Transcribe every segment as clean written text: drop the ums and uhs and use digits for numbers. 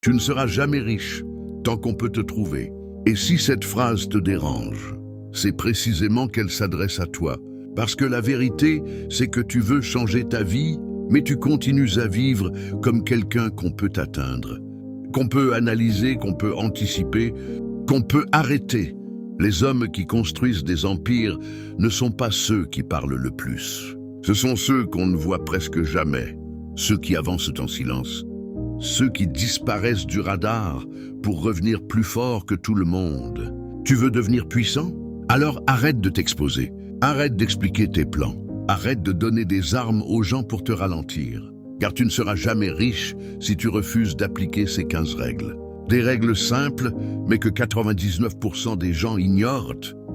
Tu ne seras jamais riche tant qu'on peut te trouver. Et si cette phrase te dérange, c'est précisément qu'elle s'adresse à toi. Parce que la vérité, c'est que tu veux changer ta vie, mais tu continues à vivre comme quelqu'un qu'on peut atteindre, qu'on peut analyser, qu'on peut anticiper, qu'on peut arrêter. Les hommes qui construisent des empires ne sont pas ceux qui parlent le plus. Ce sont ceux qu'on ne voit presque jamais, ceux qui avancent en silence, ceux qui disparaissent du radar pour revenir plus fort que tout le monde. Tu veux devenir puissant? Alors arrête de t'exposer, arrête d'expliquer tes plans, arrête de donner des armes aux gens pour te ralentir. Car tu ne seras jamais riche si tu refuses d'appliquer ces 15 règles. Des règles simples, mais que 99% des gens ignorent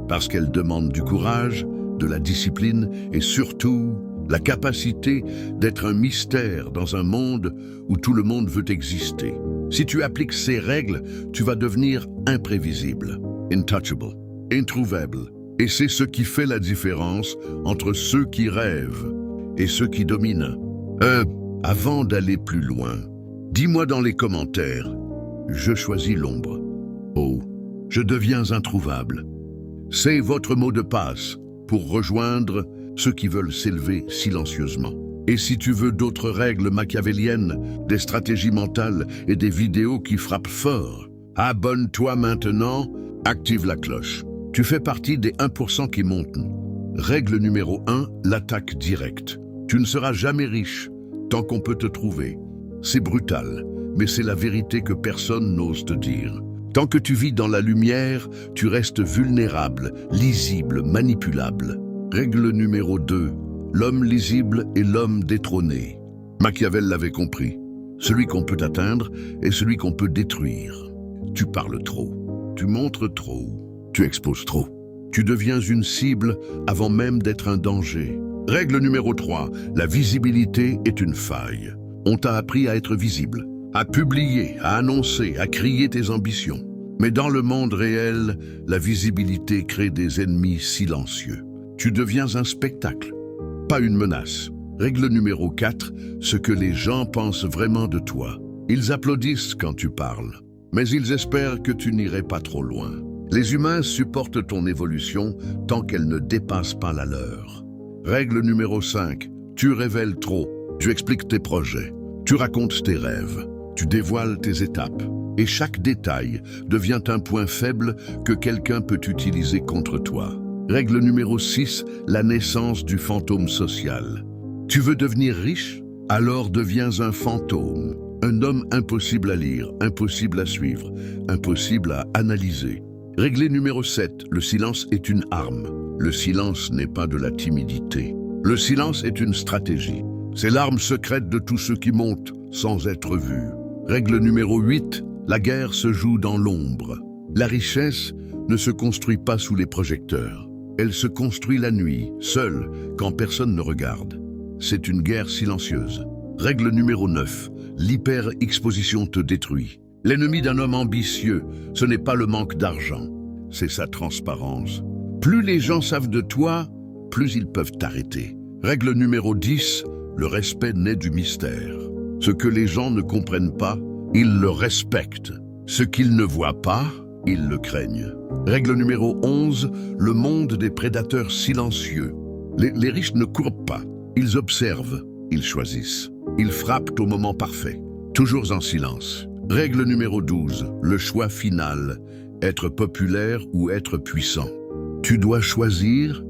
parce qu'elles demandent du courage, de la discipline et surtout la capacité d'être un mystère dans un monde où tout le monde veut exister. Si tu appliques ces règles, tu vas devenir imprévisible, intouchable, introuvable. Et c'est ce qui fait la différence entre ceux qui rêvent et ceux qui dominent. Avant d'aller plus loin, dis-moi dans les commentaires, je choisis l'ombre. Oh, je deviens introuvable. C'est votre mot de passe pour rejoindre ceux qui veulent s'élever silencieusement. Et si tu veux d'autres règles machiavéliennes, des stratégies mentales et des vidéos qui frappent fort, abonne-toi maintenant, active la cloche. Tu fais partie des 1% qui montent. Règle numéro 1, l'attaque directe. Tu ne seras jamais riche tant qu'on peut te trouver. C'est brutal, mais c'est la vérité que personne n'ose te dire. Tant que tu vis dans la lumière, tu restes vulnérable, lisible, manipulable. Règle numéro 2, l'homme lisible et l'homme détrôné. Machiavel l'avait compris. Celui qu'on peut atteindre est celui qu'on peut détruire. Tu parles trop, tu montres trop, tu exposes trop. Tu deviens une cible avant même d'être un danger. Règle numéro 3, la visibilité est une faille. On t'a appris à être visible, à publier, à annoncer, à crier tes ambitions. Mais dans le monde réel, la visibilité crée des ennemis silencieux. Tu deviens un spectacle, pas une menace. Règle numéro 4, ce que les gens pensent vraiment de toi. Ils applaudissent quand tu parles, mais ils espèrent que tu n'irais pas trop loin. Les humains supportent ton évolution tant qu'elle ne dépasse pas la leur. Règle numéro 5, tu révèles trop, tu expliques tes projets, tu racontes tes rêves, tu dévoiles tes étapes. Et chaque détail devient un point faible que quelqu'un peut utiliser contre toi. Règle numéro 6, la naissance du fantôme social. Tu veux devenir riche? Alors deviens un fantôme. Un homme impossible à lire, impossible à suivre, impossible à analyser. Règle numéro 7, le silence est une arme. Le silence n'est pas de la timidité. Le silence est une stratégie. C'est l'arme secrète de tous ceux qui montent sans être vus. Règle numéro 8, la guerre se joue dans l'ombre. La richesse ne se construit pas sous les projecteurs. Elle se construit la nuit, seule, quand personne ne regarde. C'est une guerre silencieuse. Règle numéro 9, l'hyper-exposition te détruit. L'ennemi d'un homme ambitieux, ce n'est pas le manque d'argent, c'est sa transparence. Plus les gens savent de toi, plus ils peuvent t'arrêter. Règle numéro 10, le respect naît du mystère. Ce que les gens ne comprennent pas, ils le respectent. Ce qu'ils ne voient pas, ils le craignent. Règle numéro 11, le monde des prédateurs silencieux. Les riches ne courent pas, ils observent, ils choisissent. Ils frappent au moment parfait, toujours en silence. Règle numéro 12, le choix final, être populaire ou être puissant. Tu dois choisir,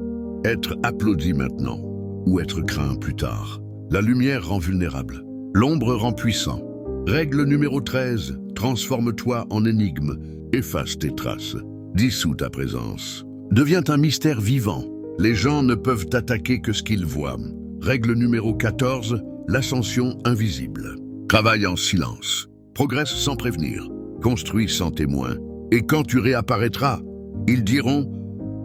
être applaudi maintenant ou être craint plus tard. La lumière rend vulnérable, l'ombre rend puissant. Règle numéro 13, transforme-toi en énigme, efface tes traces, dissous ta présence. Deviens un mystère vivant, les gens ne peuvent t'attaquer que ce qu'ils voient. Règle numéro 14, l'ascension invisible. Travaille en silence, progresse sans prévenir, construis sans témoin. Et quand tu réapparaîtras, ils diront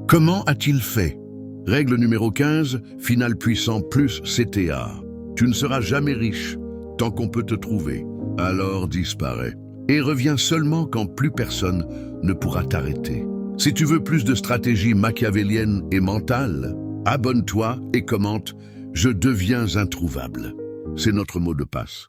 « Comment a-t-il fait ?» Règle numéro 15, finale puissant plus CTA. Tu ne seras jamais riche tant qu'on peut te trouver, alors disparais. Et reviens seulement quand plus personne ne pourra t'arrêter. Si tu veux plus de stratégies machiavéliennes et mentales, abonne-toi et commente « Je deviens introuvable ». C'est notre mot de passe.